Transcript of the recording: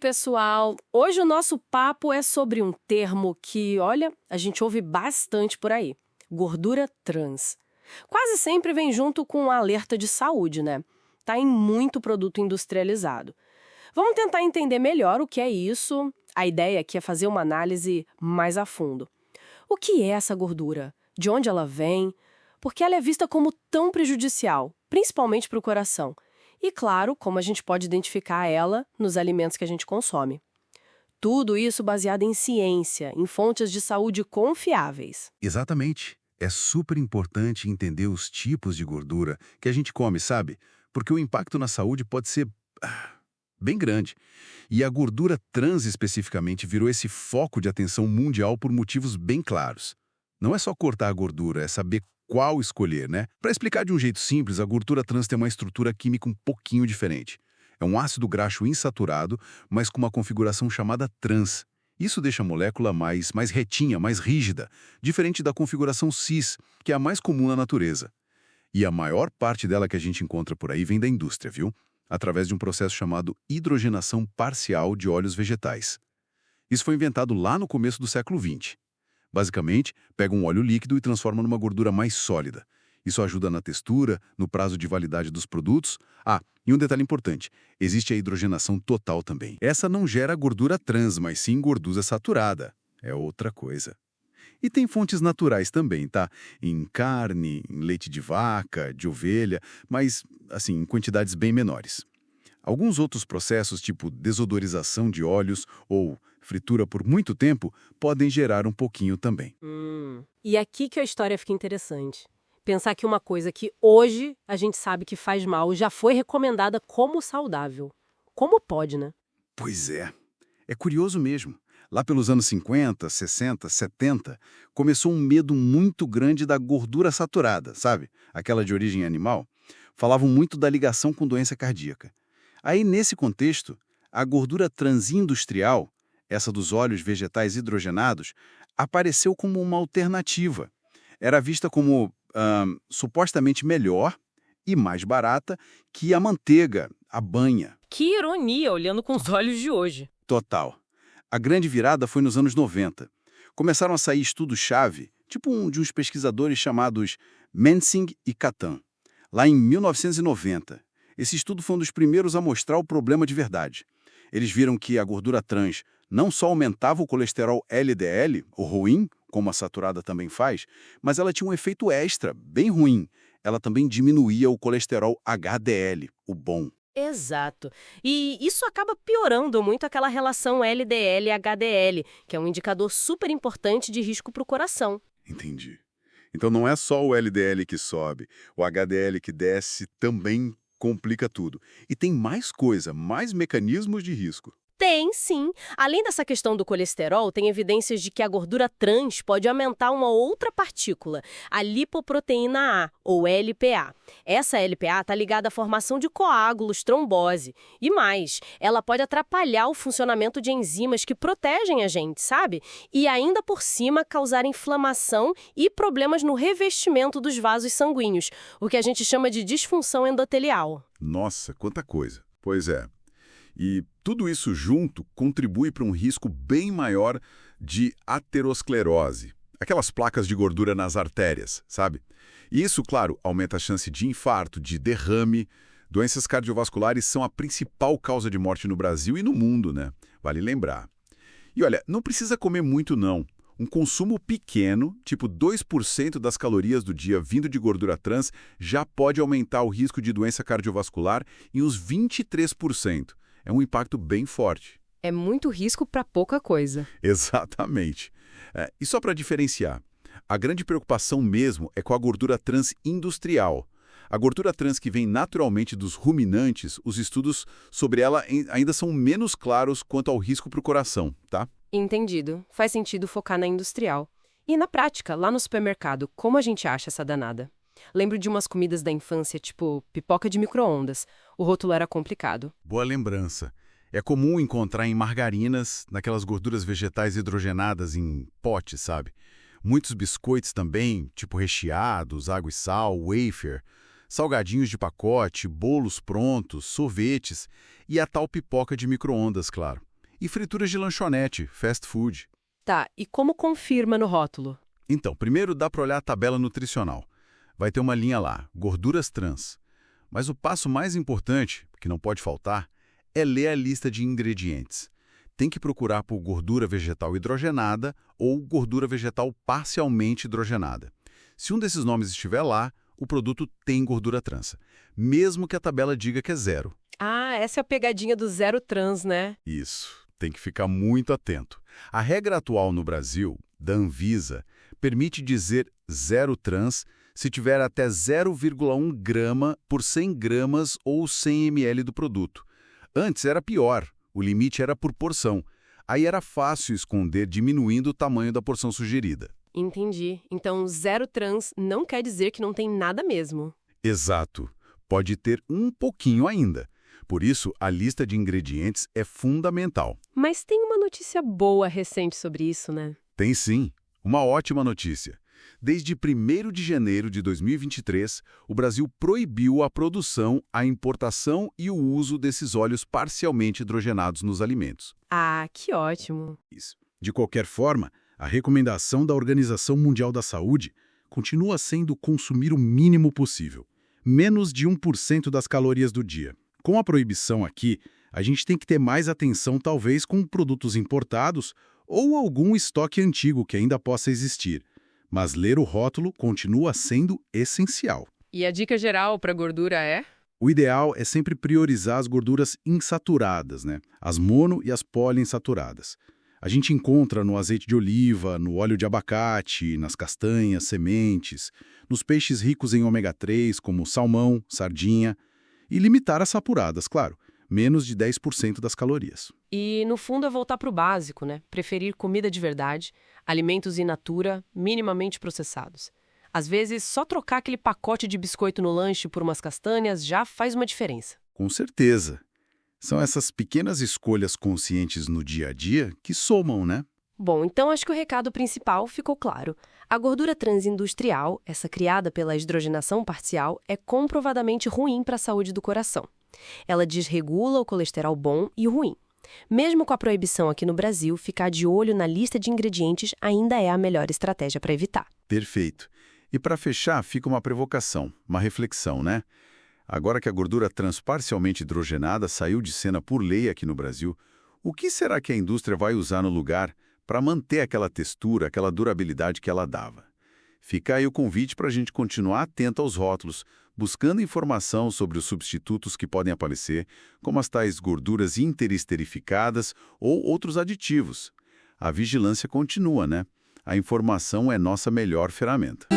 pessoal! Hoje o nosso papo é sobre um termo que, olha, a gente ouve bastante por aí: gordura trans. Quase sempre vem junto com um alerta de saúde, né? Tá em muito produto industrializado. Vamos tentar entender melhor o que é isso. A ideia aqui é fazer uma análise mais a fundo. O que é essa gordura? De onde ela vem? Por que ela é vista como tão prejudicial, principalmente para o coração? E, claro, como a gente pode identificar ela nos alimentos que a gente consome. Tudo isso baseado em ciência, em fontes de saúde confiáveis. Exatamente. É super importante entender os tipos de gordura que a gente come, sabe? Porque o impacto na saúde pode ser bem grande. E a gordura trans especificamente virou esse foco de atenção mundial por motivos bem claros. Não é só cortar a gordura, é saber qual escolher, né? Para explicar de um jeito simples, a gordura trans tem uma estrutura química um pouquinho diferente. É um ácido graxo insaturado, mas com uma configuração chamada trans. Isso deixa a molécula mais retinha, mais rígida, diferente da configuração cis, que é a mais comum na natureza. E a maior parte dela que a gente encontra por aí vem da indústria, viu? Através de um processo chamado hidrogenação parcial de óleos vegetais. Isso foi inventado lá no começo do século XX. Basicamente, pega um óleo líquido e transforma numa gordura mais sólida. Isso ajuda na textura, no prazo de validade dos produtos. E um detalhe importante, existe a hidrogenação total também. Essa não gera gordura trans, mas sim gordura saturada. É outra coisa. E tem fontes naturais também, tá? Em carne, em leite de vaca, de ovelha, mas, assim, em quantidades bem menores. Alguns outros processos, tipo desodorização de óleos ou fritura por muito tempo, podem gerar um pouquinho também. E aqui que a história fica interessante. Pensar que uma coisa que hoje a gente sabe que faz mal já foi recomendada como saudável. Como pode, né? Pois é. É curioso mesmo. Lá pelos anos 50, 60, 70, começou um medo muito grande da gordura saturada, sabe? Aquela de origem animal. Falavam muito da ligação com doença cardíaca. Aí, nesse contexto, a gordura transindustrial, essa dos óleos vegetais hidrogenados, apareceu como uma alternativa. Era vista como supostamente melhor e mais barata que a manteiga, a banha. Que ironia, olhando com os olhos de hoje. Total. A grande virada foi nos anos 90. Começaram a sair estudos-chave, tipo de uns pesquisadores chamados Mensing e Catan, lá em 1990. Esse estudo foi um dos primeiros a mostrar o problema de verdade. Eles viram que a gordura trans não só aumentava o colesterol LDL, o ruim, como a saturada também faz, mas ela tinha um efeito extra, bem ruim. Ela também diminuía o colesterol HDL, o bom. Exato. E isso acaba piorando muito aquela relação LDL-HDL, que é um indicador super importante de risco para o coração. Entendi. Então não é só o LDL que sobe, o HDL que desce também complica tudo. E tem mais coisa, mais mecanismos de risco. Tem, sim. Além dessa questão do colesterol, tem evidências de que a gordura trans pode aumentar uma outra partícula, a lipoproteína A, ou LPA. Essa LPA está ligada à formação de coágulos, trombose. E mais, ela pode atrapalhar o funcionamento de enzimas que protegem a gente, sabe? E ainda por cima causar inflamação e problemas no revestimento dos vasos sanguíneos, o que a gente chama de disfunção endotelial. Nossa, quanta coisa. Pois é. E tudo isso junto contribui para um risco bem maior de aterosclerose, aquelas placas de gordura nas artérias, sabe? E isso, claro, aumenta a chance de infarto, de derrame. Doenças cardiovasculares são a principal causa de morte no Brasil e no mundo, né? Vale lembrar. E olha, não precisa comer muito, não. Um consumo pequeno, tipo 2% das calorias do dia vindo de gordura trans, já pode aumentar o risco de doença cardiovascular em uns 23%. É um impacto bem forte. É muito risco para pouca coisa. Exatamente. E só para diferenciar, a grande preocupação mesmo é com a gordura trans industrial. A gordura trans que vem naturalmente dos ruminantes, os estudos sobre ela ainda são menos claros quanto ao risco para o coração, tá? Entendido. Faz sentido focar na industrial. E na prática, lá no supermercado, como a gente acha essa danada? Lembro de umas comidas da infância, tipo pipoca de micro-ondas. O rótulo era complicado. Boa lembrança. É comum encontrar em margarinas, naquelas gorduras vegetais hidrogenadas em pote, sabe? Muitos biscoitos também, tipo recheados, água e sal, wafer, salgadinhos de pacote, bolos prontos, sorvetes e a tal pipoca de micro-ondas, claro. e frituras de lanchonete, fast food. Tá, e como confirma no rótulo? Então, primeiro dá para olhar a tabela nutricional. Vai ter uma linha lá, gorduras trans. Mas o passo mais importante, que não pode faltar, é ler a lista de ingredientes. Tem que procurar por gordura vegetal hidrogenada ou gordura vegetal parcialmente hidrogenada. Se um desses nomes estiver lá, o produto tem gordura trans, mesmo que a tabela diga que é zero. Ah, essa é a pegadinha do zero trans, né? Isso, tem que ficar muito atento. A regra atual no Brasil, da Anvisa, permite dizer zero trans se tiver até 0,1 grama por 100 gramas ou 100 ml do produto. Antes era pior, o limite era por porção. Aí era fácil esconder diminuindo o tamanho da porção sugerida. Entendi. Então, zero trans não quer dizer que não tem nada mesmo. Exato. Pode ter um pouquinho ainda. Por isso, a lista de ingredientes é fundamental. Mas tem uma notícia boa recente sobre isso, né? Tem sim. Uma ótima notícia. Desde 1º de janeiro de 2023, o Brasil proibiu a produção, a importação e o uso desses óleos parcialmente hidrogenados nos alimentos. Ah, que ótimo. Isso. De qualquer forma, a recomendação da Organização Mundial da Saúde continua sendo consumir o mínimo possível, menos de 1% das calorias do dia. Com a proibição aqui, a gente tem que ter mais atenção talvez com produtos importados ou algum estoque antigo que ainda possa existir. Mas ler o rótulo continua sendo essencial. E a dica geral para gordura é? O ideal é sempre priorizar as gorduras insaturadas, né? As mono e as poliinsaturadas. A gente encontra no azeite de oliva, no óleo de abacate, nas castanhas, sementes, nos peixes ricos em ômega 3, como salmão, sardinha, e limitar as sapuradas, claro, menos de 10% das calorias. E, no fundo, é voltar para o básico, né? Preferir comida de verdade, alimentos in natura, minimamente processados. Às vezes, só trocar aquele pacote de biscoito no lanche por umas castanhas já faz uma diferença. Com certeza. São essas pequenas escolhas conscientes no dia a dia que somam, né? Bom, então acho que o recado principal ficou claro. A gordura transindustrial, essa criada pela hidrogenação parcial, é comprovadamente ruim para a saúde do coração. Ela desregula o colesterol bom e o ruim. Mesmo com a proibição aqui no Brasil, ficar de olho na lista de ingredientes ainda é a melhor estratégia para evitar. Perfeito. E para fechar, fica uma provocação, uma reflexão, né? Agora que a gordura trans parcialmente hidrogenada saiu de cena por lei aqui no Brasil, o que será que a indústria vai usar no lugar para manter aquela textura, aquela durabilidade que ela dava? Fica aí o convite para a gente continuar atento aos rótulos, buscando informação sobre os substitutos que podem aparecer, como as tais gorduras interesterificadas ou outros aditivos. A vigilância continua, né? A informação é nossa melhor ferramenta.